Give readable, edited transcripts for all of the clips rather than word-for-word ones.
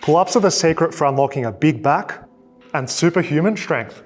Pull-ups are the secret for unlocking a big back and superhuman strength.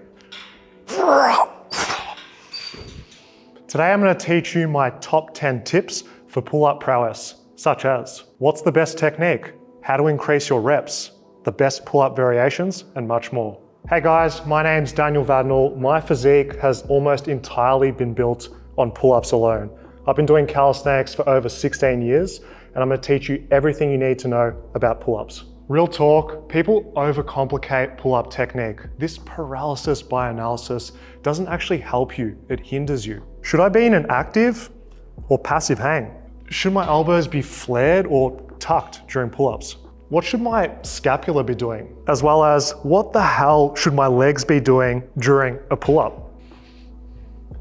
Today I'm going to teach you my top 10 tips for pull-up prowess, such as what's the best technique, how to increase your reps, the best pull-up variations, and much more. Hey guys, my name's Daniel Vadnal. My physique has almost entirely been built on pull-ups alone. I've been doing calisthenics for over 16 years, and I'm going to teach you everything you need to know about pull-ups. Real talk, people overcomplicate pull-up technique. This paralysis by analysis doesn't actually help you, it hinders you. Should I be in an active or passive hang? Should my elbows be flared or tucked during pull-ups? What should my scapula be doing? As well as, what the hell should my legs be doing during a pull-up?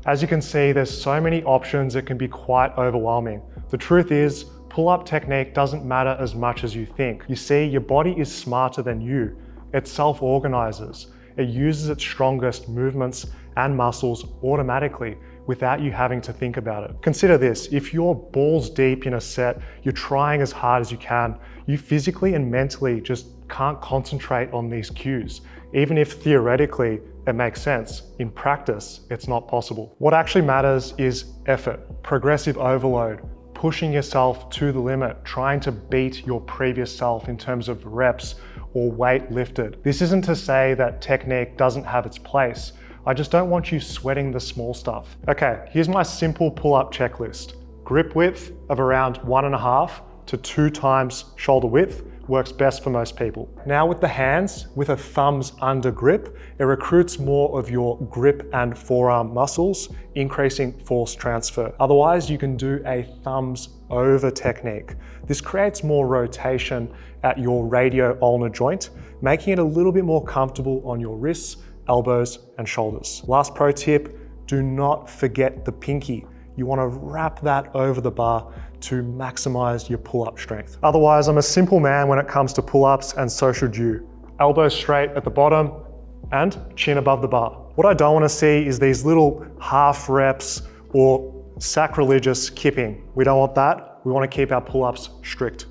As you can see, there's so many options, it can be quite overwhelming. The truth is, pull-up technique doesn't matter as much as you think. You see, your body is smarter than you. It self-organizes. It uses its strongest movements and muscles automatically without you having to think about it. Consider this, if you're balls deep in a set, you're trying as hard as you can, you physically and mentally just can't concentrate on these cues. Even if theoretically it makes sense, in practice, it's not possible. What actually matters is effort, progressive overload, pushing yourself to the limit, trying to beat your previous self in terms of reps or weight lifted. This isn't to say that technique doesn't have its place. I just don't want you sweating the small stuff. Okay, here's my simple pull-up checklist. Grip width of around 1.5 to 2 times shoulder width works best for most people. Now with the hands, with a thumbs under grip, it recruits more of your grip and forearm muscles, increasing force transfer. Otherwise, you can do a thumbs over technique. This creates more rotation at your radio ulnar joint, making it a little bit more comfortable on your wrists, elbows, and shoulders. Last pro tip, do not forget the pinky. You want to wrap that over the bar to maximize your pull-up strength. Otherwise, I'm a simple man when it comes to pull-ups, and so should you. Elbows straight at the bottom and chin above the bar. What I don't want to see is these little half reps or sacrilegious kipping. We don't want that. We want to keep our pull-ups strict.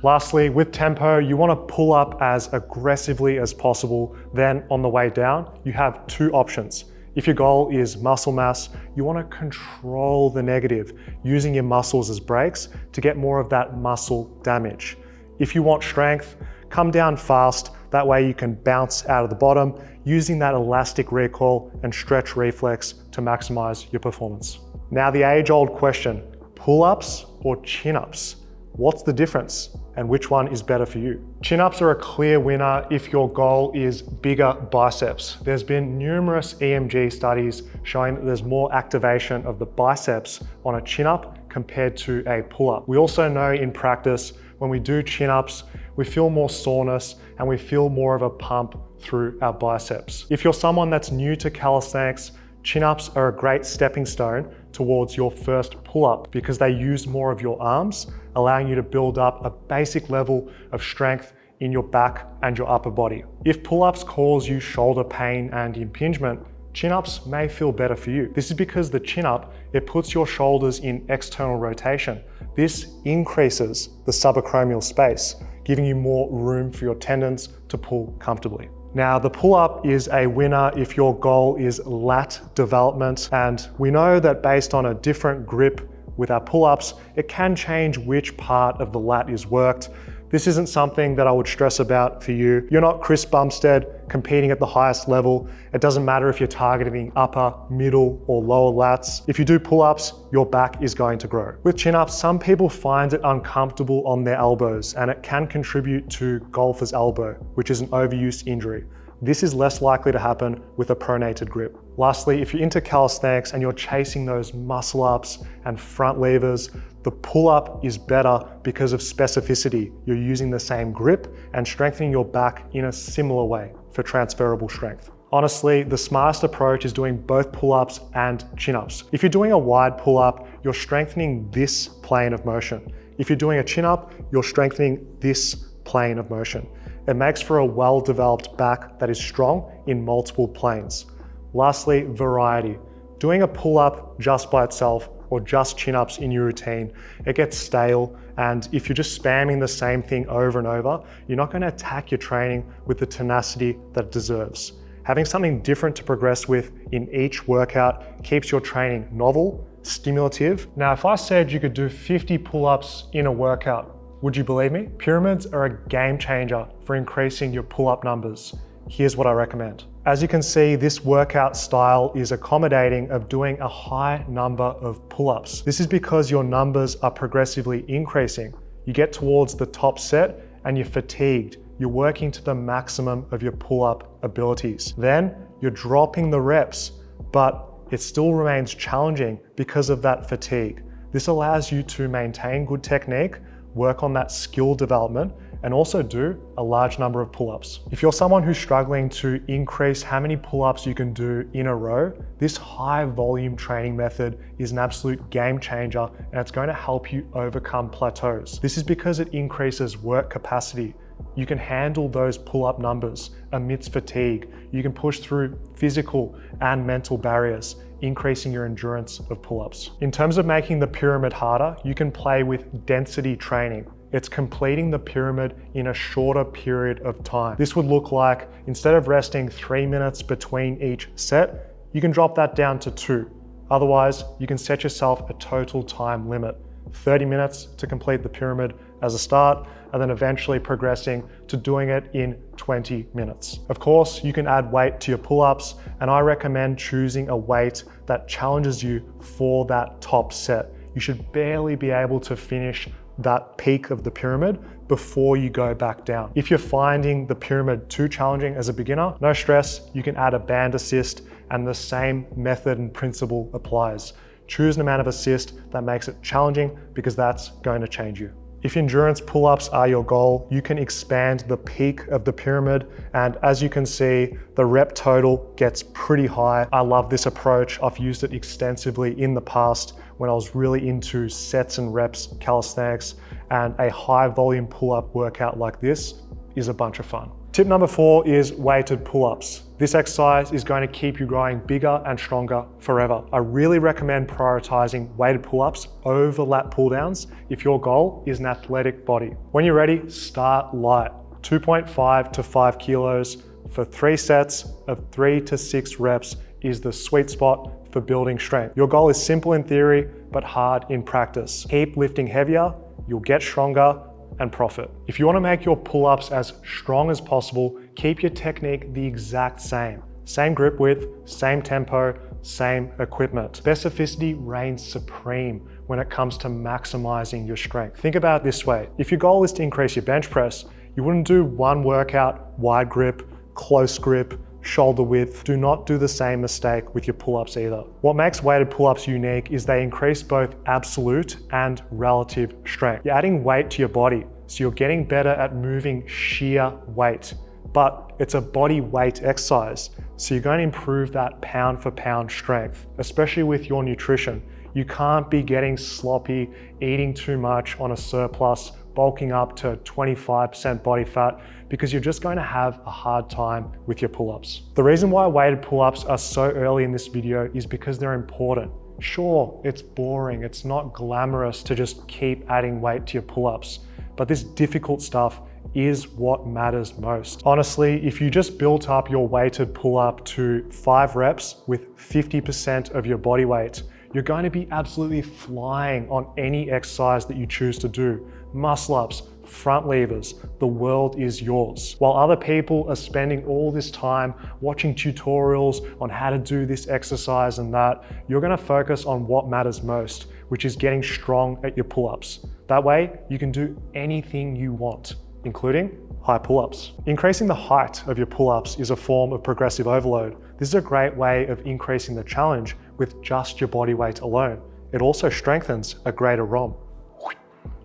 Lastly, with tempo, you want to pull up as aggressively as possible. Then on the way down, you have 2 options. If your goal is muscle mass, you want to control the negative, using your muscles as brakes to get more of that muscle damage. If you want strength, come down fast, that way you can bounce out of the bottom, using that elastic recoil and stretch reflex to maximize your performance. Now the age-old question, pull-ups or chin-ups? What's the difference and which one is better for you? Chin-ups are a clear winner if your goal is bigger biceps. There's been numerous EMG studies showing that there's more activation of the biceps on a chin-up compared to a pull-up. We also know in practice, when we do chin-ups, we feel more soreness and we feel more of a pump through our biceps. If you're someone that's new to calisthenics, chin-ups are a great stepping stone towards your first pull-up because they use more of your arms, allowing you to build up a basic level of strength in your back and your upper body. If pull-ups cause you shoulder pain and impingement, chin-ups may feel better for you. This is because the chin-up, it puts your shoulders in external rotation. This increases the subacromial space, giving you more room for your tendons to pull comfortably. Now, the pull-up is a winner if your goal is lat development, and we know that based on a different grip with our pull-ups, it can change which part of the lat is worked. This isn't something that I would stress about for you. You're not Chris Bumstead competing at the highest level. It doesn't matter if you're targeting upper, middle, or lower lats. If you do pull-ups, your back is going to grow. With chin-ups, some people find it uncomfortable on their elbows, and it can contribute to golfer's elbow, which is an overuse injury. This is less likely to happen with a pronated grip. Lastly, if you're into calisthenics and you're chasing those muscle ups and front levers, the pull-up is better because of specificity. You're using the same grip and strengthening your back in a similar way for transferable strength. Honestly, the smartest approach is doing both pull-ups and chin-ups. If you're doing a wide pull-up, you're strengthening this plane of motion. If you're doing a chin-up, you're strengthening this plane of motion. It makes for a well-developed back that is strong in multiple planes. Lastly, variety. Doing a pull-up just by itself or just chin-ups in your routine, it gets stale. And if you're just spamming the same thing over and over, you're not going to attack your training with the tenacity that it deserves. Having something different to progress with in each workout keeps your training novel, stimulative. Now, if I said you could do 50 pull-ups in a workout, would you believe me? Pyramids are a game changer for increasing your pull-up numbers. Here's what I recommend. As you can see, this workout style is accommodating of doing a high number of pull-ups. This is because your numbers are progressively increasing. You get towards the top set and you're fatigued. You're working to the maximum of your pull-up abilities. Then you're dropping the reps, but it still remains challenging because of that fatigue. This allows you to maintain good technique, work on that skill development, and also do a large number of pull-ups. If you're someone who's struggling to increase how many pull-ups you can do in a row, this high volume training method is an absolute game changer, and it's going to help you overcome plateaus. This is because it increases work capacity. You can handle those pull-up numbers amidst fatigue. You can push through physical and mental barriers, increasing your endurance of pull-ups. In terms of making the pyramid harder, you can play with density training. It's completing the pyramid in a shorter period of time. This would look like, instead of resting 3 minutes between each set, you can drop that down to 2. Otherwise, you can set yourself a total time limit. 30 minutes to complete the pyramid as a start, and then eventually progressing to doing it in 20 minutes. Of course, you can add weight to your pull-ups, and I recommend choosing a weight that challenges you for that top set. You should barely be able to finish that peak of the pyramid before you go back down. If you're finding the pyramid too challenging as a beginner, no stress, you can add a band assist, and the same method and principle applies. Choose an amount of assist that makes it challenging, because that's going to change you. If endurance pull-ups are your goal, you can expand the peak of the pyramid, and as you can see, the rep total gets pretty high. I love this approach. I've used it extensively in the past when I was really into sets and reps calisthenics, and a high volume pull-up workout like this is a bunch of fun. Tip number 4 is weighted pull-ups. This exercise is going to keep you growing bigger and stronger forever. I really recommend prioritizing weighted pull-ups over lat pull-downs if your goal is an athletic body. When you're ready, start light. 2.5 to 5 kilos for 3 sets of 3 to 6 reps is the sweet spot for building strength. Your goal is simple in theory, but hard in practice. Keep lifting heavier, you'll get stronger, and profit. If you want to make your pull-ups as strong as possible, keep your technique the exact same. Same grip width, same tempo, same equipment. Specificity reigns supreme when it comes to maximizing your strength. Think about it this way. If your goal is to increase your bench press, you wouldn't do one workout, wide grip, close grip, shoulder width. Do not do the same mistake with your pull-ups either. What makes weighted pull-ups unique is they increase both absolute and relative strength. You're adding weight to your body, so you're getting better at moving sheer weight, but it's a body weight exercise, so you're going to improve that pound for pound strength, especially with your nutrition. You can't be getting sloppy, eating too much on a surplus, bulking up to 25% body fat, because you're just going to have a hard time with your pull-ups. The reason why weighted pull-ups are so early in this video is because they're important. Sure, it's boring, it's not glamorous to just keep adding weight to your pull-ups, but this difficult stuff is what matters most. Honestly, if you just built up your weighted pull-up to 5 reps with 50% of your body weight, you're going to be absolutely flying on any exercise that you choose to do. Muscle ups, front levers, the world is yours. While other people are spending all this time watching tutorials on how to do this exercise and that, you're gonna focus on what matters most, which is getting strong at your pull-ups. That way, you can do anything you want, including high pull-ups. Increasing the height of your pull-ups is a form of progressive overload. This is a great way of increasing the challenge with just your body weight alone. It also strengthens a greater ROM.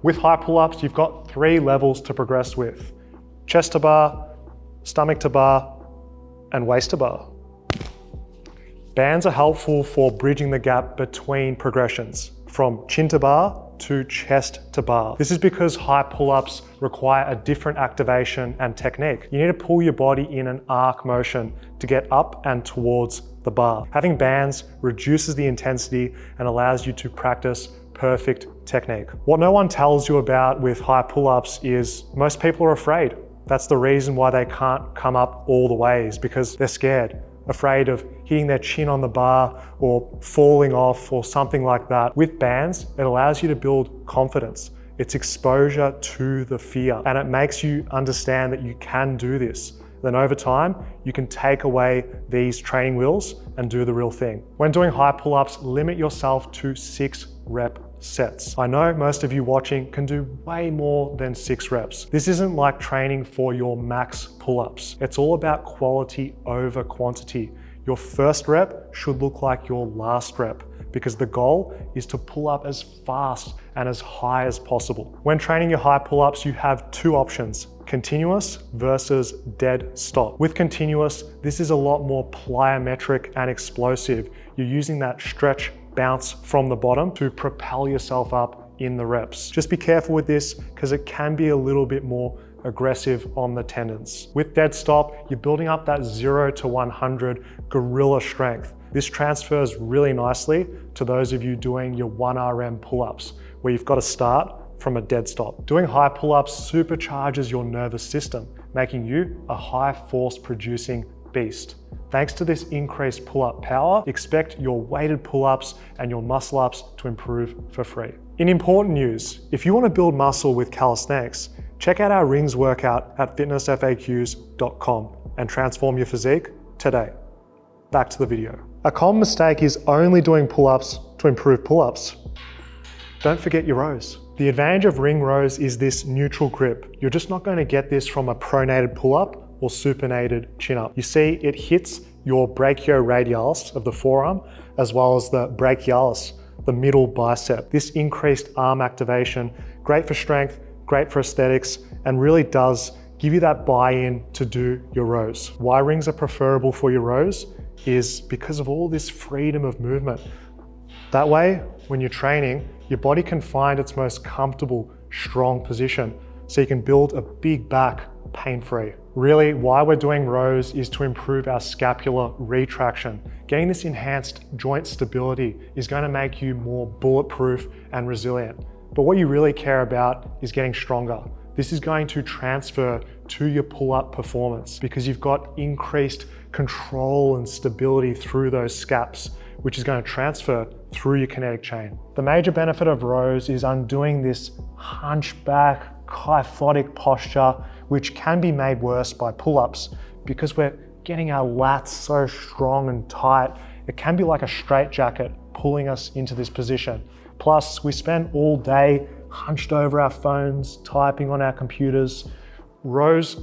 With high pull-ups, you've got 3 levels to progress with: chest to bar, stomach to bar, and waist to bar. Bands are helpful for bridging the gap between progressions, from chin to bar to chest to bar. This is because high pull-ups require a different activation and technique. You need to pull your body in an arc motion to get up and towards the bar. Having bands reduces the intensity and allows you to practice perfect technique. What no one tells you about with high pull-ups is most people are afraid. That's the reason why they can't come up all the way, is because they're scared, afraid of hitting their chin on the bar or falling off or something like that. With bands, it allows you to build confidence. It's exposure to the fear, and it makes you understand that you can do this. Then over time, you can take away these training wheels and do the real thing. When doing high pull-ups, limit yourself to 6 rep sets. I know most of you watching can do way more than 6 reps. This isn't like training for your max pull-ups. It's all about quality over quantity. Your first rep should look like your last rep, because the goal is to pull up as fast and as high as possible. When training your high pull-ups, you have 2 options: continuous versus dead stop. With continuous, this is a lot more plyometric and explosive. You're using that stretch bounce from the bottom to propel yourself up in the reps. Just be careful with this, because it can be a little bit more aggressive on the tendons. With dead stop, you're building up that 0 to 100 gorilla strength. This transfers really nicely to those of you doing your 1RM pull-ups, where you've got to start from a dead stop. Doing high pull-ups supercharges your nervous system, making you a high force producing beast. Thanks to this increased pull-up power, expect your weighted pull-ups and your muscle-ups to improve for free. In important news, if you want to build muscle with calisthenics, check out our rings workout at FitnessFAQs.com and transform your physique today. Back to the video. A common mistake is only doing pull-ups to improve pull-ups. Don't forget your rows. The advantage of ring rows is this neutral grip. You're just not going to get this from a pronated pull-up or supinated chin-up. You see, it hits your brachioradialis of the forearm, as well as the brachialis, the middle bicep. This increased arm activation, great for strength, great for aesthetics, and really does give you that buy-in to do your rows. Why rings are preferable for your rows is because of all this freedom of movement. That way, when you're training, your body can find its most comfortable, strong position, so you can build a big back pain-free. Really, why we're doing rows is to improve our scapular retraction. Getting this enhanced joint stability is going to make you more bulletproof and resilient. But what you really care about is getting stronger. This is going to transfer to your pull-up performance, because you've got increased control and stability through those scaps, which is going to transfer through your kinetic chain. The major benefit of rows is undoing this hunchback, kyphotic posture, which can be made worse by pull-ups, because we're getting our lats so strong and tight. It can be like a straitjacket pulling us into this position. Plus, we spend all day hunched over our phones, typing on our computers. Rows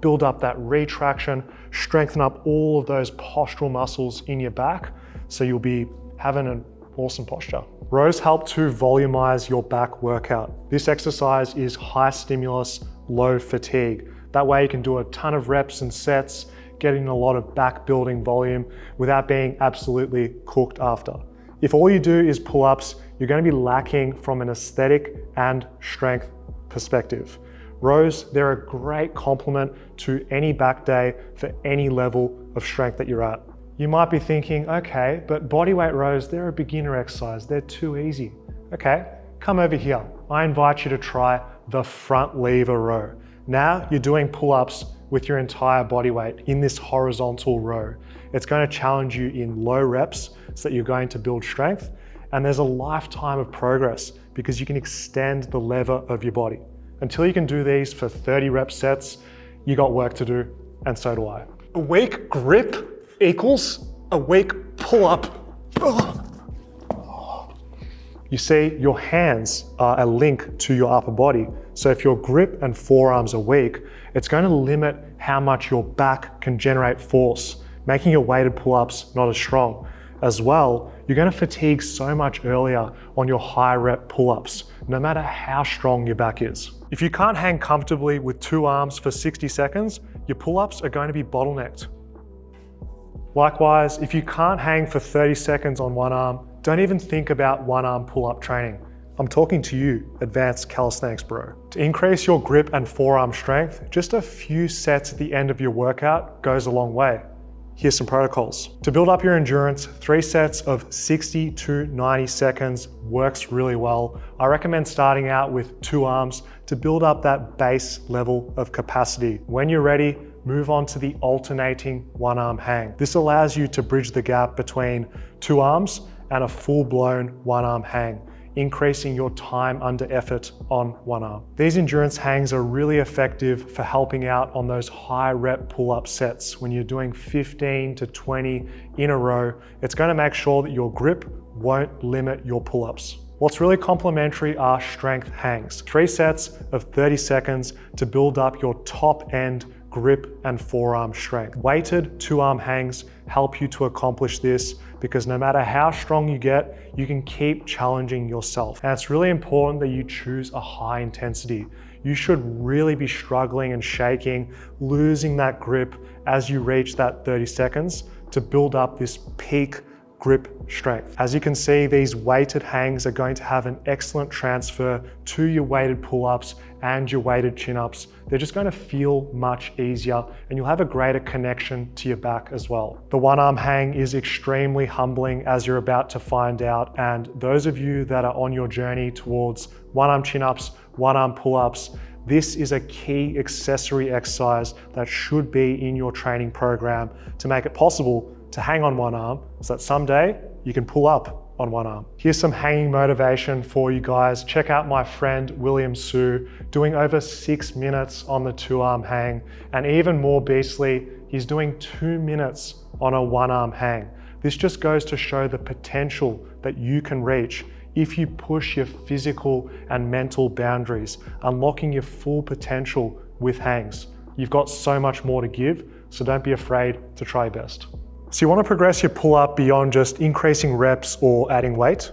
build up that retraction, strengthen up all of those postural muscles in your back, so you'll be having an awesome posture. Rows help to volumize your back workout. This exercise is high stimulus, low fatigue. That way you can do a ton of reps and sets, getting a lot of back building volume without being absolutely cooked after. If all you do is pull-ups, you're going to be lacking from an aesthetic and strength perspective. Rows, they're a great complement to any back day for any level of strength that you're at. You might be thinking, okay, but bodyweight rows, they're a beginner exercise. They're too easy. Okay, come over here. I invite you to try the front lever row. Now you're doing pull-ups with your entire body weight in this horizontal row. It's going to challenge you in low reps so that you're going to build strength. And there's a lifetime of progress because you can extend the lever of your body. Until you can do these for 30 rep sets, you got work to do, and so do I. A weak grip equals a weak pull-up. You see, your hands are a link to your upper body. So if your grip and forearms are weak, it's going to limit how much your back can generate force, making your weighted pull-ups not as strong. As well, you're going to fatigue so much earlier on your high rep pull-ups, no matter how strong your back is. If you can't hang comfortably with 2 arms for 60 seconds, your pull-ups are going to be bottlenecked. Likewise, if you can't hang for 30 seconds on 1 arm, don't even think about 1 arm pull-up training. I'm talking to you, advanced calisthenics bro. To increase your grip and forearm strength, just a few sets at the end of your workout goes a long way. Here's some protocols. To build up your endurance, 3 sets of 60 to 90 seconds works really well. I recommend starting out with 2 arms to build up that base level of capacity. When you're ready, move on to the alternating 1 arm hang. This allows you to bridge the gap between 2 arms and a full-blown 1 arm hang, increasing your time under effort on 1 arm. These endurance hangs are really effective for helping out on those high rep pull-up sets. When you're doing 15 to 20 in a row, it's going to make sure that your grip won't limit your pull-ups. What's really complementary are strength hangs. 3 sets of 30 seconds to build up your top end grip and forearm strength. Weighted 2 arm hangs help you to accomplish this because no matter how strong you get, you can keep challenging yourself. And it's really important that you choose a high intensity. You should really be struggling and shaking, losing that grip as you reach that 30 seconds to build up this peak grip strength. As you can see, these weighted hangs are going to have an excellent transfer to your weighted pull-ups and your weighted chin-ups. They're just going to feel much easier and you'll have a greater connection to your back as well. The 1 arm hang is extremely humbling, as you're about to find out, and those of you that are on your journey towards 1 arm chin-ups, 1 arm pull-ups, this is a key accessory exercise that should be in your training program to make it possible to hang on 1 arm so that someday you can pull up on 1 arm. Here's some hanging motivation for you guys. Check out my friend William Su doing over 6 minutes on the 2 arm hang, and even more beastly, he's doing 2 minutes on a 1 arm hang. This just goes to show the potential that you can reach if you push your physical and mental boundaries, unlocking your full potential with hangs. You've got so much more to give, so don't be afraid to try your best. So you want to progress your pull-up beyond just increasing reps or adding weight?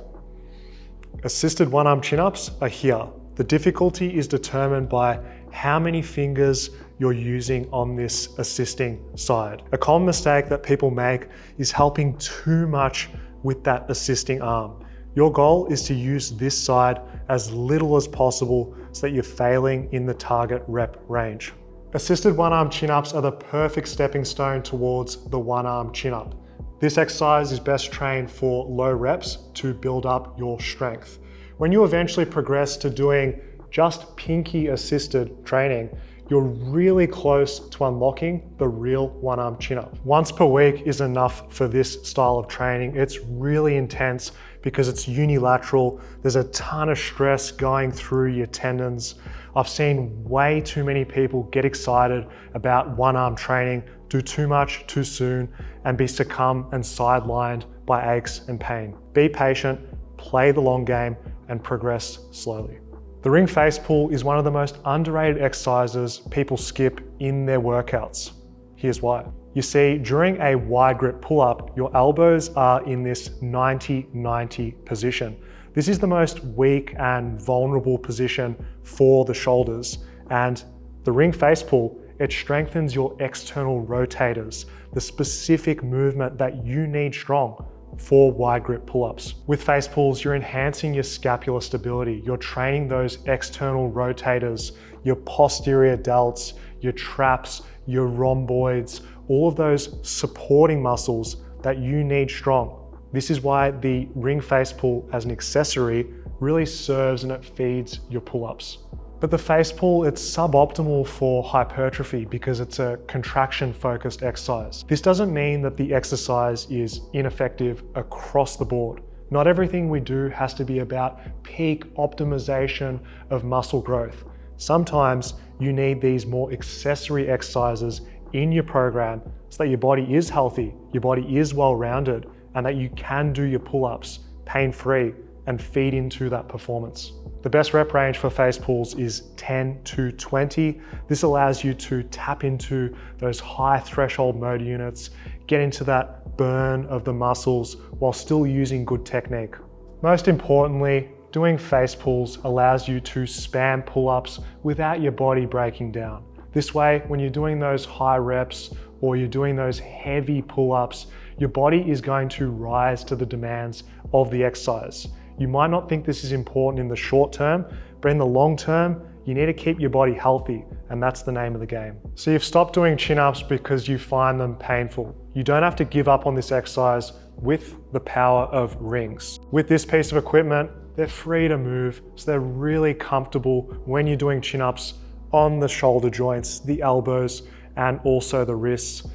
Assisted 1 arm chin-ups are here. The difficulty is determined by how many fingers you're using on this assisting side. A common mistake that people make is helping too much with that assisting arm. Your goal is to use this side as little as possible so that you're failing in the target rep range. Assisted 1 arm chin-ups are the perfect stepping stone towards the 1 arm chin-up. This exercise is best trained for low reps to build up your strength. When you eventually progress to doing just pinky assisted training, you're really close to unlocking the real 1 arm chin-up. Once per week is enough for this style of training. It's really intense because it's unilateral. There's a ton of stress going through your tendons. I've seen way too many people get excited about 1 arm training, do too much too soon, and be succumbed and sidelined by aches and pain. Be patient, play the long game, and progress slowly. The ring face pull is one of the most underrated exercises people skip in their workouts. Here's why. You see, during a wide grip pull-up, your elbows are in this 90-90 position. This is the most weak and vulnerable position for the shoulders. And the ring face pull, it strengthens your external rotators, the specific movement that you need strong for wide grip pull-ups. With face pulls, you're enhancing your scapular stability. You're training those external rotators, your posterior delts, your traps, your rhomboids, all of those supporting muscles that you need strong. This is why the ring face pull as an accessory really serves and it feeds your pull-ups. But the face pull, it's suboptimal for hypertrophy because it's a contraction-focused exercise. This doesn't mean that the exercise is ineffective across the board. Not everything we do has to be about peak optimization of muscle growth. Sometimes you need these more accessory exercises in your program so that your body is healthy, your body is well-rounded, and that you can do your pull-ups pain-free and feed into that performance. The best rep range for face pulls is 10 to 20. This allows you to tap into those high threshold motor units, get into that burn of the muscles while still using good technique. Most importantly, doing face pulls allows you to spam pull-ups without your body breaking down. This way, when you're doing those high reps or you're doing those heavy pull-ups, your body is going to rise to the demands of the exercise. You might not think this is important in the short term, but in the long term, you need to keep your body healthy, and that's the name of the game. So you've stopped doing chin-ups because you find them painful. You don't have to give up on this exercise with the power of rings. With this piece of equipment, they're free to move, so they're really comfortable when you're doing chin-ups on the shoulder joints, the elbows, and also the wrists.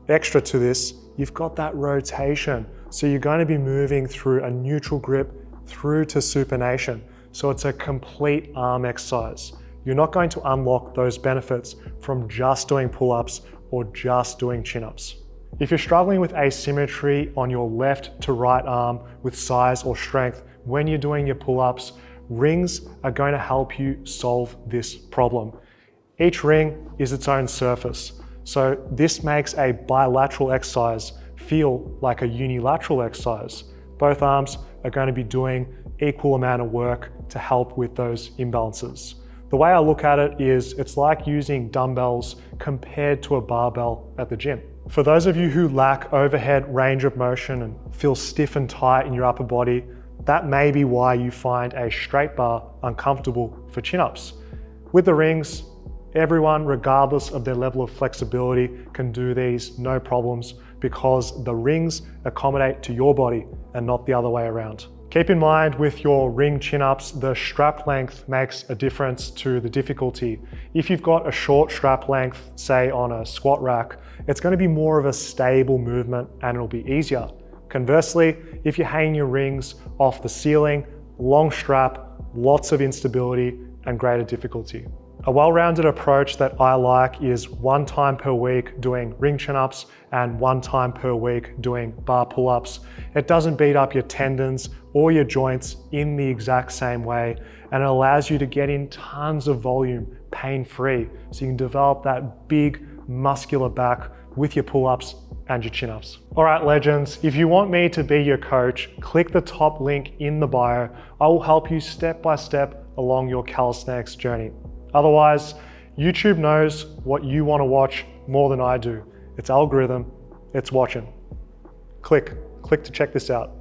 Extra to this, you've got that rotation. So you're going to be moving through a neutral grip through to supination. So it's a complete arm exercise. You're not going to unlock those benefits from just doing pull-ups or just doing chin-ups. If you're struggling with asymmetry on your left to right arm with size or strength when you're doing your pull-ups, rings are going to help you solve this problem. Each ring is its own surface. So this makes a bilateral exercise feel like a unilateral exercise. Both arms are going to be doing equal amount of work to help with those imbalances. The way I look at it is it's like using dumbbells compared to a barbell at the gym. For those of you who lack overhead range of motion and feel stiff and tight in your upper body, that may be why you find a straight bar uncomfortable for chin-ups. With the rings, everyone, regardless of their level of flexibility, can do these no problems because the rings accommodate to your body and not the other way around. Keep in mind with your ring chin-ups, the strap length makes a difference to the difficulty. If you've got a short strap length, say on a squat rack, it's going to be more of a stable movement and it'll be easier. Conversely, if you're hanging your rings off the ceiling, long strap, lots of instability and greater difficulty. A well-rounded approach that I like is 1 time per week doing ring chin-ups and 1 time per week doing bar pull-ups. It doesn't beat up your tendons or your joints in the exact same way, and it allows you to get in tons of volume pain-free, so you can develop that big muscular back with your pull-ups and your chin-ups. All right, legends, if you want me to be your coach, click the top link in the bio. I will help you step by step along your calisthenics journey. Otherwise, YouTube knows what you want to watch more than I do. It's algorithm, it's watching. Click to check this out.